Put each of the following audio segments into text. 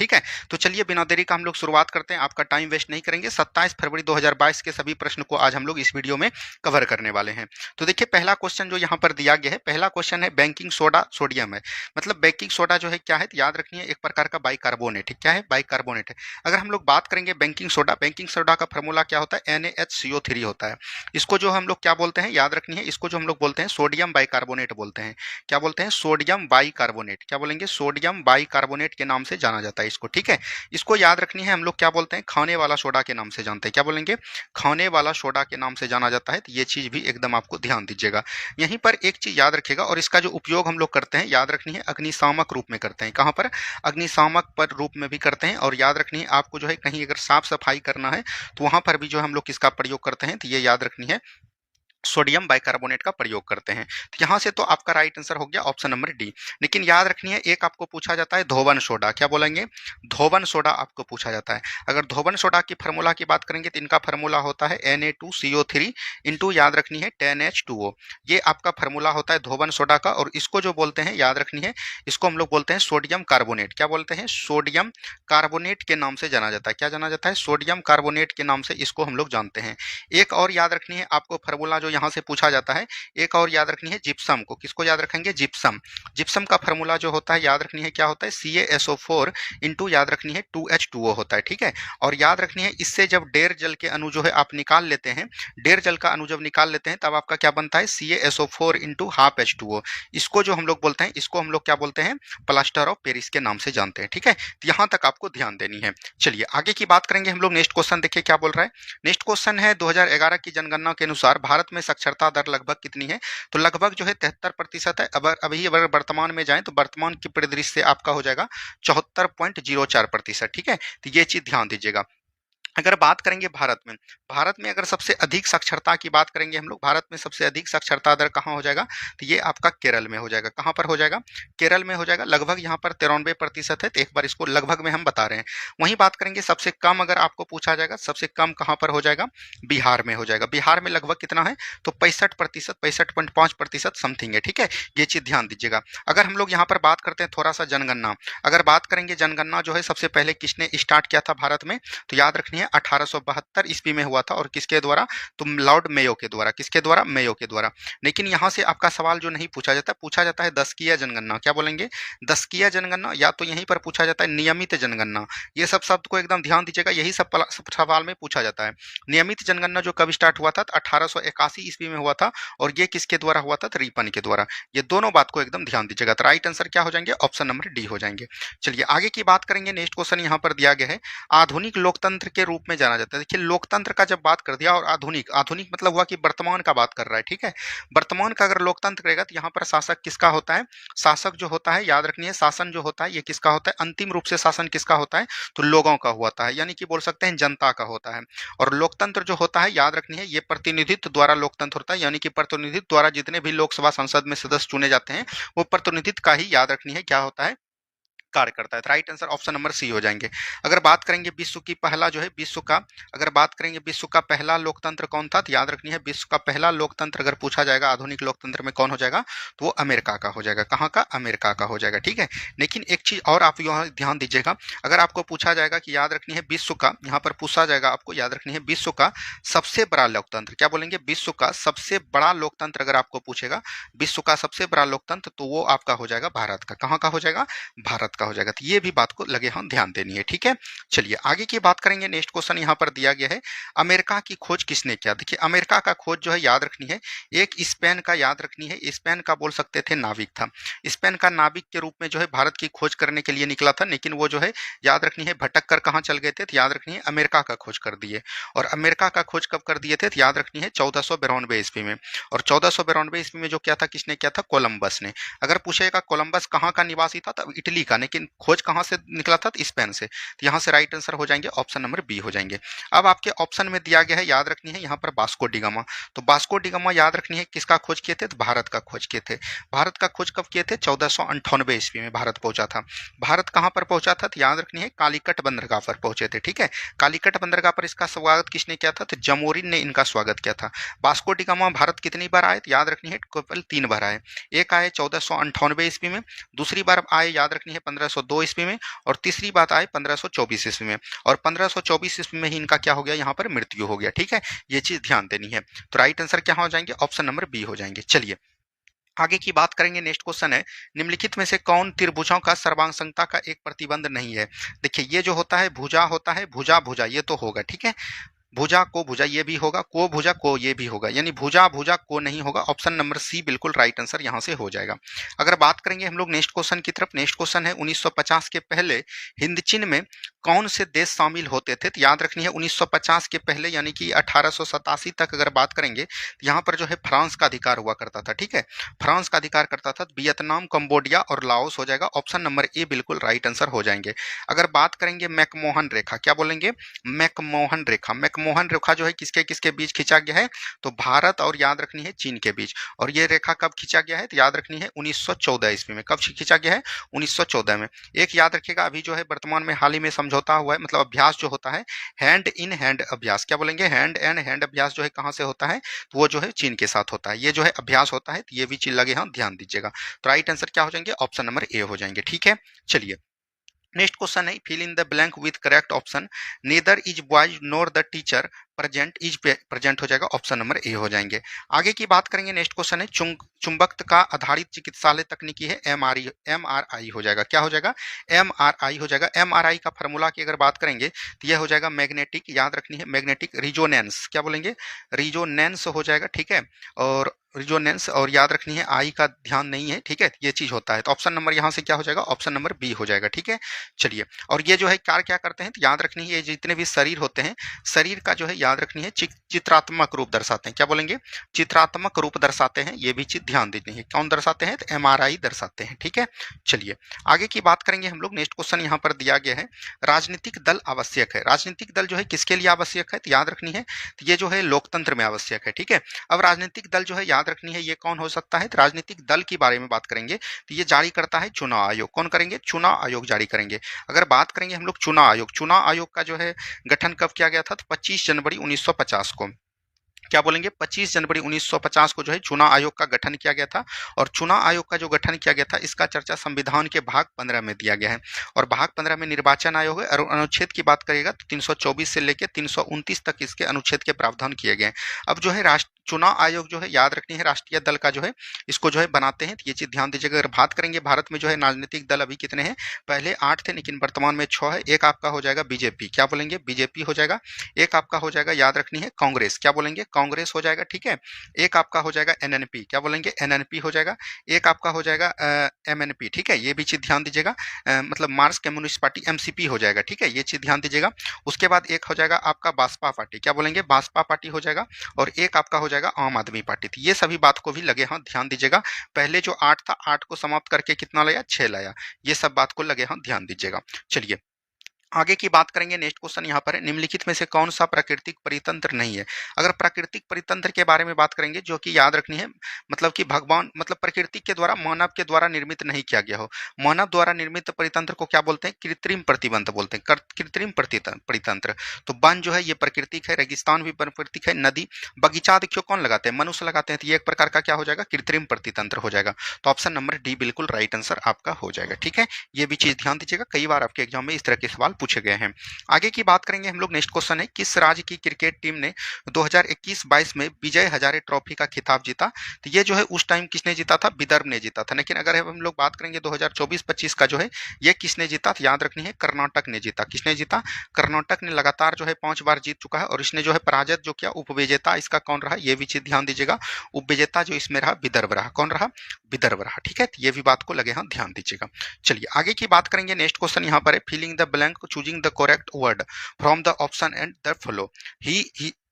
ठीक है। तो चलिए बिना देरी का हम लोग शुरुआत करते हैं, आपका टाइम वेस्ट नहीं करेंगे। 27 फरवरी 2022 के सभी प्रश्न को आज हम लोग इस वीडियो में कवर करने वाले हैं। तो देखिए पहला क्वेश्चन जो यहाँ पर दिया गया है, पहला क्वेश्चन है बेकिंग सोडा सोडियम है। मतलब बेकिंग सोडा जो है क्या है, याद रखिए एक प्रकार का बाइकार्बोनेट है। क्या है? बाइकार्बोनेट है। अगर हम लोग बात करेंगे बेकिंग सोडा का फॉर्मूला क्या होता है? NaHCO3 होता है। इसको जो हम लोग क्या बोलते हैं, याद रखिए, इसको जो हम लोग बोलते हैं सोडियम बाइकार्बोनेट बोलते हैं। क्या बोलते हैं? Sodium bicarbonate. क्या बोलेंगे? सोडियम बाइकार्बोनेट के नाम से जाना जाता है इसको, ठीक है। इसको याद रखनी है, हम लोग क्या बोलते हैं? खाने वाला सोडा के नाम से जानते हैं। क्या बोलेंगे? खाने वाला सोडा के नाम से जाना जाता है। तो ये चीज भी एकदम आपको ध्यान दीजिएगा। यहीं पर एक चीज याद रखिएगा, और इसका जो उपयोग हम लोग करते हैं याद रखनी है, अग्निशामक रूप में करते हैं। कहां पर? अग्निशामक पर रूप में भी करते हैं। और याद रखनी है आपको जो है कहीं अगर साफ सफाई करना है तो वहां पर भी जो हम लोग किसका प्रयोग करते हैं, तो ये याद रखनी है, सोडियम बाइकार्बोनेट का प्रयोग करते हैं। तो यहाँ से तो आपका राइट आंसर हो गया ऑप्शन नंबर डी। लेकिन याद रखनी है एक आपको पूछा जाता है धोवन सोडा। क्या बोलेंगे? धोवन सोडा आपको पूछा जाता है। अगर धोवन सोडा की फार्मूला की बात करेंगे तो इनका फार्मूला होता है Na2CO3 इंटू याद रखनी है 10H2O। ये आपका फार्मूला होता है धोवन सोडा का। और इसको जो बोलते हैं याद रखनी है, इसको हम लोग बोलते हैं सोडियम कार्बोनेट। क्या बोलते हैं? सोडियम कार्बोनेट के नाम से जाना जाता है। क्या जाना जाता है? सोडियम कार्बोनेट के नाम से इसको हम लोग जानते हैं। एक और याद रखनी है आपको फार्मूला जो यहाँ से पूछा जाता है, एक और याद रखनी है जिप्सम को। किसको याद रखेंगे? जिप्सम। जिप्सम का फार्मूला जो होता है याद रखनी है क्या होता है? CaSO4 इंटू याद रखनी है 2H2O होता है, ठीक है। और याद रखनी है इससे जब डेर जल के अणु जो है आप निकाल लेते हैं, डेर जल का अणु जब निकाल लेते हैं तब आपका क्या बनता है? CaSO4 into half H2O। इसको जो हम लोग बोलते हैं, इसको हम लोग क्या बोलते हैं? प्लास्टर ऑफ पेरिस के नाम से जानते हैं, ठीक है। तो यहाँ तक आपको ध्यान देनी है। चलिए आगे की बात करेंगे हम लोग। नेक्स्ट क्वेश्चन देखिए क्या बोल रहा है। नेक्स्ट क्वेश्चन है 2011 की जनगणना के अनुसार भारत में साक्षरता दर लगभग कितनी है? तो लगभग जो है 73% है। अभी अगर वर्तमान में जाएं तो वर्तमान की परिदृश्य से आपका हो जाएगा 74.04%, ठीक है। तो ये चीज ध्यान दीजिएगा। अगर बात करेंगे भारत में अगर सबसे अधिक साक्षरता की बात करेंगे हम लोग, भारत में सबसे अधिक साक्षरता दर कहाँ हो जाएगा? तो ये आपका केरल में हो जाएगा। कहाँ पर हो जाएगा? केरल में हो जाएगा। लगभग यहाँ पर 93% है। तो एक बार इसको लगभग में हम बता रहे हैं। वहीं बात करेंगे सबसे कम, अगर आपको पूछा जाएगा सबसे कम कहाँ पर हो जाएगा? बिहार में हो जाएगा। बिहार में लगभग कितना है? तो 65%, 65.5% समथिंग है, ठीक है। ये चीज ध्यान दीजिएगा। अगर हम लोग यहाँ पर बात करते हैं थोड़ा सा जनगणना, अगर बात करेंगे जनगणना जो है सबसे पहले किसने स्टार्ट किया था भारत में, तो याद रखनी है 1872 ईस्वी में हुआ था। और किसके द्वारा? तो लॉर्ड मेयो के द्वारा। किसके द्वारा? मेयो के द्वारा। लेकिन यहाँ से आपका सवाल जो नहीं पूछा जाता, पूछा जाता है दशकीय जनगणना। क्या बोलेंगे? दशकीय जनगणना, या तो यहीं पर पूछा जाता है नियमित जनगणना। ये सब शब्द को एकदम ध्यान दीजिएगा, यही सब सवाल में पूछा जाता है। नियमित जनगणना जो कब स्टार्ट हुआ था? 1881 ईस्वी में हुआ था। और ये किसके द्वारा हुआ था? तो रिपन के द्वारा। ये दोनों बात को एकदम ध्यान दीजिएगा। तो राइट आंसर क्या हो जाएंगे? ऑप्शन नंबर डी हो जाएंगे। चलिए आगे की बात करेंगे। नेक्स्ट क्वेश्चन यहाँ पर दिया गया है, आधुनिक लोकतंत्र के रूप में जाना जाता है। देखिए लोकतंत्र का जब बात कर दिया, और आधुनिक, आधुनिक मतलब हुआ कि वर्तमान का बात कर रहा है, ठीक है। वर्तमान का अगर लोकतंत्र करेगा तो यहाँ पर शासक किसका होता है? शासक जो होता है याद रखनी है, शासन जो होता है ये किसका होता है? अंतिम रूप से शासन किसका होता है? तो लोगों का होता है, यानी कि बोल सकते हैं जनता का होता है। और लोकतंत्र जो होता है याद रखनी है, ये प्रतिनिधित्व द्वारा लोकतंत्र होता है, यानी कि प्रतिनिधित्व द्वारा जितने भी लोकसभा संसद में सदस्य चुने जाते हैं वो प्रतिनिधित्व का ही याद रखनी है क्या होता है? कार्य करता है। Right answer option number C हो जाएंगे। अगर बात करेंगे विश्व की पहला जो है, विश्व का, अगर बात करेंगे विश्व का पहला लोकतंत्र कौन था, तो याद रखनी है विश्व का पहला लोकतंत्र अगर पूछा जाएगा आधुनिक लोकतंत्र में कौन हो जाएगा, तो वो अमेरिका का हो जाएगा। कहाँ का? अमेरिका का हो जाएगा, ठीक है। लेकिन एक चीज और आप यहाँ ध्यान दीजिएगा, अगर आपको पूछा जाएगा कि याद रखनी है विश्व का, यहाँ पर पूछा जाएगा आपको याद रखनी है विश्व का सबसे बड़ा लोकतंत्र। क्या बोलेंगे? विश्व का सबसे बड़ा लोकतंत्र अगर आपको पूछेगा, विश्व का सबसे बड़ा लोकतंत्र, तो वो आपका हो जाएगा भारत का। कहाँ का हो जाएगा? भारत का हो जाएगा। तो ये भी बात को लगे हम ध्यान देनी है, ठीक है। चलिए आगे की बात करेंगे। नेक्स्ट क्वेश्चन यहाँ पर दिया गया है, अमेरिका की खोज किसने किया? देखिए अमेरिका का खोज जो है याद रखनी है, एक स्पेन का याद रखनी है, स्पेन का बोल सकते थे नाविक था। स्पेन का नाविक के रूप में जो है भारत की खोज करने के लिए निकला था। लेकिन वो जो है याद रखनी है भटक कर कहाँ चल गए थे, तो याद रखनी है अमेरिका का खोज कर दिए। और अमेरिका का खोज कब कर दिए थे, तो याद रखनी है 1492 ईस्वी में। और 1492 ईस्वी में जो क्या था, किसने किया था? कोलंबस ने। अगर पूछेगा कोलंबस कहाँ का निवासी था, तब इटली का, लेकिन खोज कहाँ से निकला था? तो स्पेन से। तो यहाँ से राइट आंसर हो जाएंगे ऑप्शन नंबर बी हो जाएंगे। अब आपके ऑप्शन में दिया गया है याद रखनी है यहाँ पर वास्को डी गामा। तो वास्को डी गामा याद रखनी है किसका खोज किए थे, तो भारत का खोज किए थे। भारत का खोज कब किए थे? 1498 ईस्वी में भारत पहुंचा था। भारत कहाँ पर पहुंचा था, तो याद रखनी है कालीकट बंदरगाह पर पहुंचे थे, ठीक है। कालीकट बंदरगाह पर इसका स्वागत किसने किया था, तो जमोरिन ने इनका स्वागत किया था। वास्को डी गामा भारत कितनी बार आए, याद रखनी है केवल 3 बार आए। एक आए 1498 ईस्वी में, दूसरी बार आए याद रखनी है 1502 ईस्वी में, और तीसरी बात आए 1524 ईस्वी में, और 1524 ईस्वी में ही इनका क्या हो गया, यहाँ पर मृत्यु हो गया। ठीक है, ये चीज ध्यान देनी है। तो राइट आंसर क्या हो जाएंगे, ऑप्शन नंबर बी हो जाएंगे। चलिए आगे की बात करेंगे। नेक्स्ट क्वेश्चन है, निम्नलिखित में से कौन त्रिभुजों का सर्वांग का एक प्रतिबंध नहीं है। देखिए ये जो होता है भुजा होता है, भुजा भुजा ये तो होगा, ठीक है, भुजा को भुजा ये भी होगा, को भुजा को ये भी होगा, यानी भुजा भुजा को नहीं होगा। ऑप्शन नंबर सी बिल्कुल राइट आंसर यहां से हो जाएगा। अगर बात करेंगे हम लोग नेक्स्ट क्वेश्चन की तरफ, नेक्स्ट क्वेश्चन है 1950 के पहले हिंद चीन में कौन से देश शामिल होते थे। तो याद रखनी है 1950 के पहले यानी कि 1887 तक अगर बात करेंगे तो यहाँ पर जो है फ्रांस का अधिकार हुआ करता था। ठीक है, फ्रांस का अधिकार करता था। वियतनाम, कंबोडिया और लाओस हो जाएगा। ऑप्शन नंबर ए बिल्कुल राइट आंसर हो जाएंगे। अगर बात करेंगे मैकमोहन रेखा, क्या बोलेंगे, मैकमोहन रेखा, मैकमोहन रेखा जो है किसके किसके बीच खींचा गया है, तो भारत और याद रखनी है चीन के बीच। और ये रेखा कब खींचा गया है, तो याद रखनी है 1914 ईस्वी में। कब खींचा गया है, 1914 में। एक याद रखिएगा, अभी जो है वर्तमान में हाल ही में समझौता हुआ है, मतलब अभ्यास जो होता है हैंड इन हैंड अभ्यास, क्या बोलेंगे, हैंड एंड हैंड अभ्यास जो है कहां से होता है, तो वो जो है चीन के साथ होता है। ये जो है अभ्यास होता है, तो ये भी चीज लगे हाँ ध्यान दीजिएगा। तो राइट आंसर क्या हो जाएंगे, ऑप्शन नंबर ए हो जाएंगे। ठीक है, चलिए नेक्स्ट क्वेश्चन है, fill in the blank with correct option. Neither is boys nor the teacher present, is present हो जाएगा। ऑप्शन नंबर ए हो जाएंगे। आगे की बात करेंगे। नेक्स्ट क्वेश्चन है, चुंबकत्व का आधारित चिकित्सालय तकनीकी है एमआरआई हो जाएगा। क्या हो जाएगा, एमआरआई हो जाएगा। एमआरआई का फॉर्मूला की अगर बात करेंगे तो यह हो जाएगा मैग्नेटिक, याद रखनी है मैग्नेटिक रिजोनेंस, क्या बोलेंगे, रिजोनेंस हो जाएगा। ठीक है, और रिजोनेंस, और याद रखनी है आई का ध्यान नहीं है। ठीक है, ये चीज होता है। तो ऑप्शन नंबर यहाँ से क्या हो जाएगा, ऑप्शन नंबर बी हो जाएगा। ठीक है, चलिए और ये जो है कार्य क्या करते हैं, तो याद रखनी है ये जितने भी शरीर होते हैं, शरीर का जो है याद रखनी है चित्रात्मक रूप दर्शाते हैं। क्या बोलेंगे, चित्रात्मक रूप दर्शाते हैं। ये भी चीज ध्यान देनी है। कौन दर्शाते हैं, तो एमआरआई दर्शाते हैं। ठीक है, चलिए आगे की बात करेंगे हम लोग। नेक्स्ट क्वेश्चन यहाँ पर दिया गया है, राजनीतिक दल आवश्यक है। राजनीतिक दल जो है किसके लिए आवश्यक है, तो याद रखनी है तो ये जो है लोकतंत्र में आवश्यक है। ठीक है, अब राजनीतिक दल जो है याद रखनी है ये कौन हो सकता है, तो राजनीतिक दल के बारे में बात करेंगे तो ये जारी करता है चुनाव आयोग। कौन करेंगे, चुनाव आयोग जारी करेंगे। अगर बात करेंगे हम लोग चुनाव आयोग, चुनाव आयोग का जो है गठन कब किया गया था, तो 25 जनवरी 1950 को। क्या बोलेंगे, 25 जनवरी 1950 को जो है चुनाव आयोग का गठन किया गया था। और चुनाव आयोग का जो गठन किया गया था इसका चर्चा संविधान के भाग 15 में दिया गया है। और भाग 15 में निर्वाचन आयोग है, और अनुच्छेद की बात करिएगा तो 324 से लेकर 329 तक इसके अनुच्छेद के प्रावधान किए गए हैं। अब जो है चुनाव आयोग जो है याद रखनी है राष्ट्रीय दल का जो है इसको जो है बनाते हैं। तो ये चीज ध्यान दीजिएगा। अगर बात करेंगे भारत में जो है राजनीतिक दल अभी कितने हैं, पहले 8 थे लेकिन वर्तमान में 6 है। एक आपका हो जाएगा बीजेपी, क्या बोलेंगे, बीजेपी हो जाएगा। एक आपका हो जाएगा याद रखनी है कांग्रेस, क्या बोलेंगे, कांग्रेस हो जाएगा। ठीक है, एक आपका हो जाएगा एनएनपी, क्या बोलेंगे, एनएनपी हो जाएगा। एक आपका हो जाएगा एमएनपी। ठीक है, ये भी चीज ध्यान दीजिएगा, मतलब मार्क्स कम्युनिस्ट पार्टी एमसीपी हो जाएगा। ठीक है, ये चीज ध्यान दीजिएगा। उसके बाद एक हो जाएगा आपका बासपा पार्टी, क्या बोलेंगे, बासपा पार्टी हो जाएगा। और एक आपका हो जाएगा आम आदमी पार्टी थी। ये सभी बात को भी लगे हाँ ध्यान दीजिएगा। पहले जो 8 था 8 को समाप्त करके कितना लाया, 6 लाया। ये सब बात को लगे हाँ ध्यान दीजिएगा। चलिए आगे की बात करेंगे। नेक्स्ट क्वेश्चन यहाँ पर है, निम्नलिखित में से कौन सा प्राकृतिक परितंत्र नहीं है। अगर प्राकृतिक परितंत्र के बारे में बात करेंगे जो कि याद रखनी है मतलब कि भगवान मतलब प्रकृति के द्वारा मानव के द्वारा निर्मित नहीं किया गया हो। मानव द्वारा निर्मित परितंत्र को क्या बोलते हैं, कृत्रिम प्रतिबंध बोलते हैं, कृत्रिम परितंत्र। तो वन जो है ये प्राकृतिक है, रेगिस्तान भी प्राकृतिक है, नदी, बगीचा देखियो कौन लगाते हैं, मनुष्य लगाते हैं। तो ये एक प्रकार का क्या हो जाएगा, कृत्रिम प्रतितंत्र हो जाएगा। तो ऑप्शन नंबर डी बिल्कुल राइट आंसर आपका हो जाएगा। ठीक है, ये भी चीज ध्यान दीजिएगा, कई बार आपके एग्जाम में इस तरह के सवाल पूछे गए हैं। आगे की बात करेंगे हम लोग। नेक्स्ट क्वेश्चन है, किस राज्य की क्रिकेट टीम ने 2021-22 में विजय हजारे ट्रॉफी का खिताब जीता। तो ये जो है उस टाइम किसने जीता था, विदर्भ ने जीता था। लेकिन अगर हम लोग बात करेंगे 2024-25 का जो है ये किसने जीता, तो याद रखनी है कर्नाटक ने जीता। किसने जीता, कर्नाटक ने लगातार जो है 5 बार जीत चुका है। और इसने जो है पराजित जो किया उपविजेता इसका कौन रहा, ये भी चीज ध्यान दीजिएगा। उपविजेता जो इसमें रहा विदर्भ रहा। कौन रहा, विदर्भ रहा। ठीक है, तो ये भी बात को लगे हाँ ध्यान दीजिएगा। चलिए आगे की बात करेंगे। नेक्स्ट क्वेश्चन यहाँ पर है, filling the blank choosing the correct word from the option and the follow. He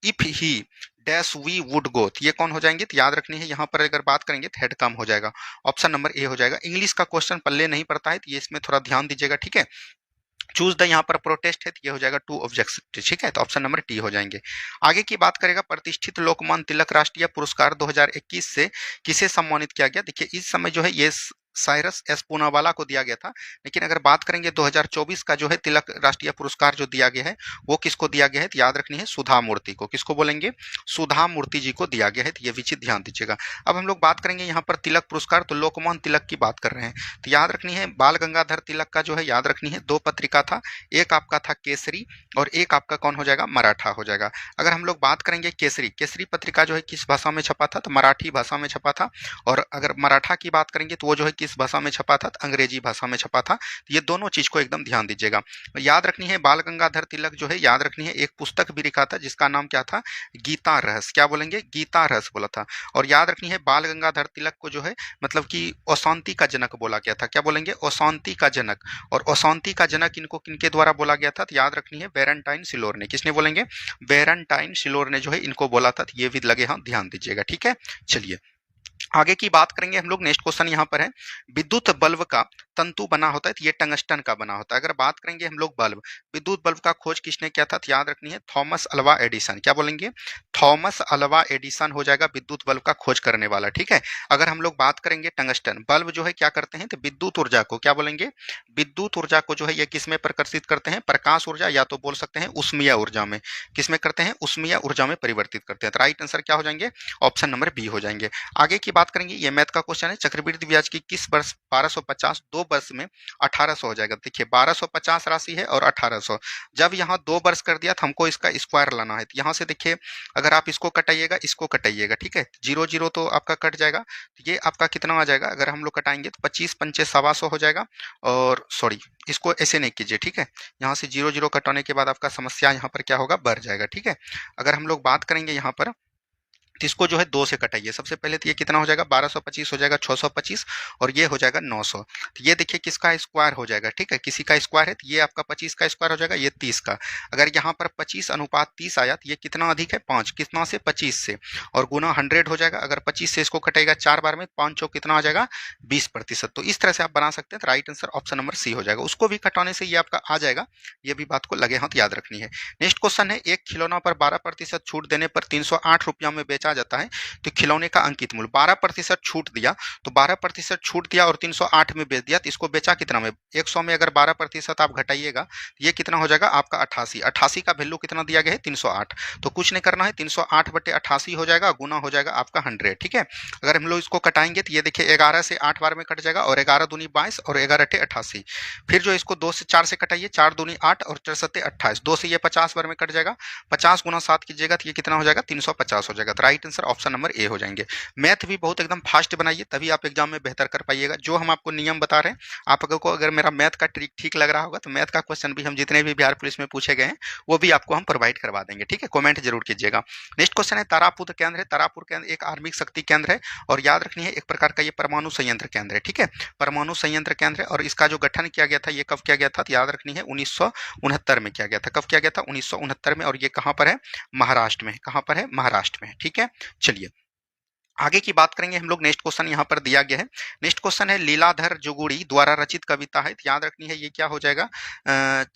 if he dash we would go, ये कौन हो जाएंगे, तो याद रखनी है यहाँ पर अगर बात करेंगे तो हेड कम हो जाएगा। ऑप्शन नंबर ए हो जाएगा। इंग्लिश का क्वेश्चन पल्ले नहीं पड़ता है तो ये इसमें थोड़ा ध्यान दीजिएगा। ठीक है, चूज द यहाँ पर प्रोटेस्ट है तो ये हो जाएगा टू ऑब्जेक्ट। ठीक है, तो ऑप्शन नंबर टी हो जाएंगे। आगे की बात करेगा, प्रतिष्ठित लोकमान्य तिलक राष्ट्रीय पुरस्कार 2021 से किसे सम्मानित किया गया। देखिए इस समय जो है ये साइरस एस पूनावाला को दिया गया था। लेकिन अगर बात करेंगे 2024 का जो है तिलक राष्ट्रीय पुरस्कार जो दिया गया है वो किसको दिया गया है, तो याद रखनी है सुधा मूर्ति को। किसको बोलेंगे, सुधा मूर्ति जी को दिया गया है, तो ये भी चीज ध्यान दीजिएगा। अब हम लोग बात करेंगे यहाँ पर तिलक पुरस्कार, तो लोकमान्य तिलक की बात कर रहे हैं, तो याद रखनी है बाल गंगाधर तिलक का जो है याद रखनी है 2 पत्रिका था, एक आपका था केसरी और एक आपका कौन हो जाएगा, मराठा हो जाएगा। अगर हम लोग बात करेंगे केसरी, केसरी पत्रिका जो है किस भाषा में छपा था, तो मराठी भाषा में छपा था। और अगर मराठा की बात करेंगे तो वो जो है किस भाषा में छपा था, तो अंग्रेजी भाषा में छपा था। तो ये दोनों चीज को एकदम ध्यान दीजिएगा। याद रखनी है बाल गंगाधर तिलक जो है याद रखनी है एक पुस्तक भी लिखा था जिसका नाम क्या था, गीता रहस्य। क्या बोलेंगे, गीता रहस्य बोला था। और याद रखनी है बाल गंगाधर तिलक को जो है मतलब कि अशांति का जनक बोला गया था। क्या बोलेंगे, अशांति का जनक। और अशांति का जनक इनको किनके द्वारा बोला गया था, तो याद रखनी है वेलेंटाइन सिलोर ने। किसने बोलेंगे, वेलेंटाइन सिलोर ने जो है इनको बोला था। तो ये भी लगे हाँ ध्यान दीजिएगा, ठीक है। चलिए आगे की बात करेंगे हम लोग। नेक्स्ट क्वेश्चन यहाँ पर है, विद्युत बल्ब का तंतु बना होता है, तो ये टंगस्टन का बना होता है। अगर बात करेंगे हम लोग बल्ब, विद्युत बल्ब का खोज किसने किया था, तो याद रखनी है थॉमस अल्वा एडिसन। क्या बोलेंगे, थॉमस अल्वा एडिसन हो जाएगा विद्युत बल्ब का खोज करने वाला, ठीक है। अगर हम लोग बात करेंगे टंगस्टन बल्ब जो है क्या करते हैं, तो विद्युत ऊर्जा को, क्या बोलेंगे, विद्युत ऊर्जा को जो है ये किस में प्रकर्षित करते हैं, प्रकाश ऊर्जा या तो बोल सकते हैं उष्मीय ऊर्जा में। किस में करते हैं, उष्मीय ऊर्जा में परिवर्तित करते हैं। तो राइट आंसर क्या हो जाएंगे, ऑप्शन नंबर बी हो जाएंगे। आगे की बात करेंगे, ये मैथ का क्वेश्चन है, चक्रवृद्धि ब्याज की किस वर्ष 1250, 2 वर्ष में 1800 हो जाएगा। देखिए 1250 राशि है और 1800, जब यहाँ 2 वर्ष कर दिया तो हमको इसका स्क्वायर लाना है। तो यहाँ से देखिए अगर आप इसको कटाइएगा इसको कटाइएगा, ठीक है, 0 0 तो आपका कट जाएगा। तो ये आपका कितना आ जाएगा, अगर हम लोग कटाएंगे तो 25 पंचे 125 हो जाएगा। और सॉरी इसको ऐसे नहीं कीजिए, ठीक है, यहाँ से 0 0 कटाने के बाद आपका समस्या यहाँ पर क्या होगा, बढ़ जाएगा, ठीक है। अगर हम लोग बात करेंगे यहाँ पर तो इसको जो है 2 से कटाइए। सबसे पहले तो ये कितना हो जाएगा, 1225 हो जाएगा 625 और ये हो जाएगा 900। तो ये देखिए किसका स्क्वायर हो जाएगा, ठीक है, किसी का स्क्वायर है, तो ये आपका 25 का स्क्वायर हो जाएगा, ये 30 का। अगर यहाँ पर 25:30 आया तो ये कितना अधिक है, 5, कितना से, 25 से, और गुना 100 हो जाएगा। अगर 25 से इसको कटेगा 4 बार में, 5 चौक कितना आ जाएगा, 20%। तो इस तरह से आप बना सकते हैं। तो right answer option number C हो जाएगा। उसको भी कटाने से ये आपका आ जाएगा, ये भी बात को लगे हाथ याद रखनी है। नेक्स्ट क्वेश्चन है, एक खिलौना पर 12% छूट देने पर 308 रुपया में बेचा जाता है, तो खिलौने का अंकित मूल्य, 12% छूट दिया, तो 12% छूट दिया और 308 में बेच दिया, तो इसको बेचा कितना में, 100 में अगर 12% आप घटाइएगा तो ये कितना हो जाएगा आपका 88। 88 का वैल्यू कितना दिया गया है, 308। तो कुछ नहीं करना है, 308/88 हो जाएगा, गुना हो जाएगा आपका 100, ठीक है। अगर हम लोग इसको कटाएंगे तो ये देखिए 11 से 8 बार में कट जाएगा, और 11 दूनी 22 और 11 अट्ठे 88। फिर जो इसको 2 से 4 से कटाइए, 4 दूनी 8 और 4 सत्ते 28, 2 से ये 50 बार में कट जाएगा, 50 गुना 7 कीजिएगा तो ये कितना हो जाएगा, 350 हो जाएगा। तो right answer option number A हो जाएंगे। मैथ भी बहुत एकदम फास्ट बनाइए, तभी आप एग्जाम में बेहतर कर पाइएगा। जो हम आपको नियम बता रहे हैं, आप को अगर मेरा मैथ का ट्रिक ठीक लग रहा होगा तो मैथ का क्वेश्चन भी हम जितने भी बिहार पुलिस में पूछे गए हैं वो भी आपको हम प्रोवाइड करवा देंगे, ठीक है। कमेंट जरूर कीजिएगा। नेक्स्ट क्वेश्चन है, तारापुर केंद्र है, तारापुर केंद्र एक आर्मिक शक्ति केंद्र है, और याद रखनी है एक प्रकार का ये परमाणु संयंत्र केंद्र है, ठीक है, परमाणु संयंत्र केंद्र है। और इसका जो गठन किया गया था ये कब किया गया था, तो याद रखनी है 1969 में किया गया था। कब किया गया था, 1969 में। और ये कहाँ पर है, महाराष्ट्र में। कहाँ पर है, महाराष्ट्र में, ठीक है। चलिए आगे की बात करेंगे हम लोग। नेक्स्ट क्वेश्चन यहाँ पर दिया गया है। नेक्स्ट क्वेश्चन है, लीलाधर जुगुड़ी द्वारा रचित कविता है, याद रखनी है ये क्या हो जाएगा,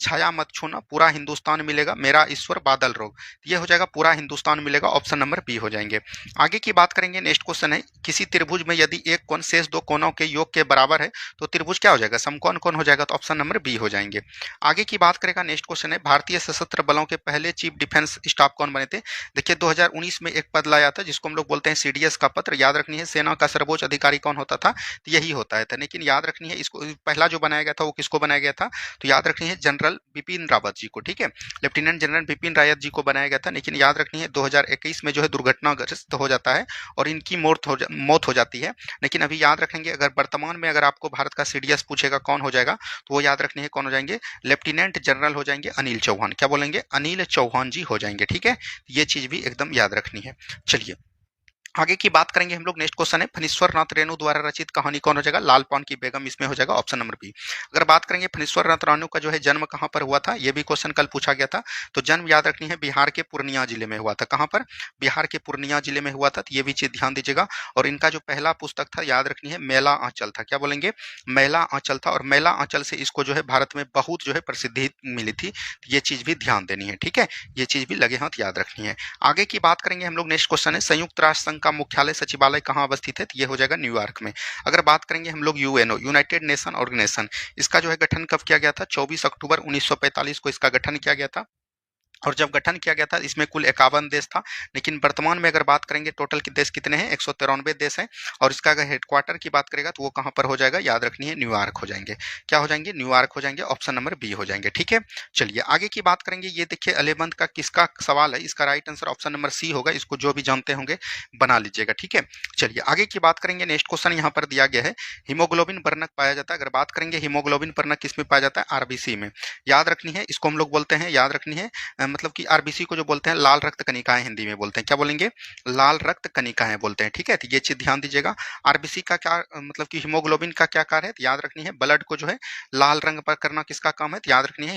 छाया मत छूना, पूरा हिंदुस्तान मिलेगा, मेरा ईश्वर, बादल रोग। ये हो जाएगा पूरा हिंदुस्तान मिलेगा, ऑप्शन नंबर बी हो जाएंगे। आगे की बात करेंगे। नेक्स्ट क्वेश्चन है, किसी त्रिभुज में यदि एक कोण शेष 2 कोणों के योग के बराबर है तो त्रिभुज क्या हो जाएगा, समकोण कोण हो जाएगा, तो ऑप्शन नंबर बी हो जाएंगे। आगे की बात करेगा। नेक्स्ट क्वेश्चन है, भारतीय सशस्त्र बलों के पहले चीफ डिफेंस स्टाफ कौन बने थे। देखिए 2019 में एक पद लाया था जिसको हम लोग बोलते हैं CDS का पत्र। याद रखनी है सेना का सर्वोच्च अधिकारी कौन होता था, तो यही होता है था। लेकिन याद रखनी है इसको पहला जो बनाया गया था वो किसको बनाया गया था, तो याद रखनी है जनरल बिपिन रावत जी को, ठीक है, लेफ्टिनेंट जनरल बिपिन रावत जी को बनाया गया था। लेकिन याद रखनी है 2021 में जो है दुर्घटनाग्रस्त हो जाता है और इनकी मौत हो जाती है। लेकिन अभी याद रखेंगे अगर वर्तमान में अगर आपको भारत का CDS पूछेगा कौन हो जाएगा, तो वो याद रखनी है कौन हो जाएंगे, लेफ्टिनेंट जनरल हो जाएंगे अनिल चौहान। क्या बोलेंगे, अनिल चौहान जी हो जाएंगे, ठीक है। ये चीज भी एकदम याद रखनी है। चलिए आगे की बात करेंगे हम लोग। नेक्स्ट क्वेश्चन है, फणीश्वर नाथ रेणु द्वारा रचित कहानी कौन हो जाएगा, लाल पान की बेगम, इसमें हो जाएगा ऑप्शन नंबर बी। अगर बात करेंगे फणीश्वर नाथ रेणु का जो है जन्म कहां पर हुआ था, ये भी क्वेश्चन कल पूछा गया था। तो जन्म याद रखनी है बिहार के पूर्णिया जिले में हुआ था। कहां पर, बिहार के पूर्णिया जिले में हुआ था, तो ये भी चीज ध्यान दीजिएगा। और इनका जो पहला पुस्तक था याद रखनी है मेला आंचल था। क्या बोलेंगे, मेला आंचल था, और मेला आंचल से इसको जो है भारत में बहुत जो है प्रसिद्धि मिली थी। ये चीज भी ध्यान देनी है, ठीक है, ये चीज भी लगे हाथ याद रखनी है। आगे की बात करेंगे हम लोग। नेक्स्ट क्वेश्चन है, संयुक्त राष्ट्र संघ का मुख्यालय सचिवालय कहाँ अवस्थित है? तो ये हो जाएगा न्यूयॉर्क में। अगर बात करेंगे हम लोग यूएनओ, यूनाइटेड नेशन ऑर्गेनाइजेशन, इसका जो है गठन कब किया गया था? 24 अक्टूबर 1945 को इसका गठन किया गया था। और जब गठन किया गया था इसमें कुल 51 देश था, लेकिन वर्तमान में अगर बात करेंगे टोटल देश कितने हैं? 193 देश हैं। और इसका अगर हेडक्वार्टर की बात करेगा तो वो कहाँ पर हो जाएगा? याद रखनी है, न्यूयॉर्क हो जाएंगे। क्या हो जाएंगे? न्यूयॉर्क हो जाएंगे। ऑप्शन नंबर बी हो जाएंगे। ठीक है, चलिए आगे की बात करेंगे। ये देखिए 11th का किसका सवाल है? इसका right answer option number C होगा। इसको जो भी जानते होंगे बना लीजिएगा। ठीक है, चलिए आगे की बात करेंगे। नेक्स्ट क्वेश्चन यहाँ पर दिया गया है, हीमोग्लोबिन वर्णक पाया जाता है। अगर बात करेंगे हीमोग्लोबिन वर्णक किस में पाया जाता है? आरबीसी में। याद रखनी है, इसको हम लोग बोलते हैं, याद रखनी है, मतलब कि आरबीसी को जो बोलते हैं लाल रक्त कणिकाएं, हिंदी में बोलते हैं। क्या बोलेंगे? लाल रक्त कणिकाएं बोलते हैं। ठीक है, तो ये चीज ध्यान दीजिएगा। आरबीसी का क्या मतलब कि हीमोग्लोबिन का क्या कार्य है? तो याद रखनी है, ब्लड को जो है लाल रंग पर करना किसका काम है? तो याद रखनी है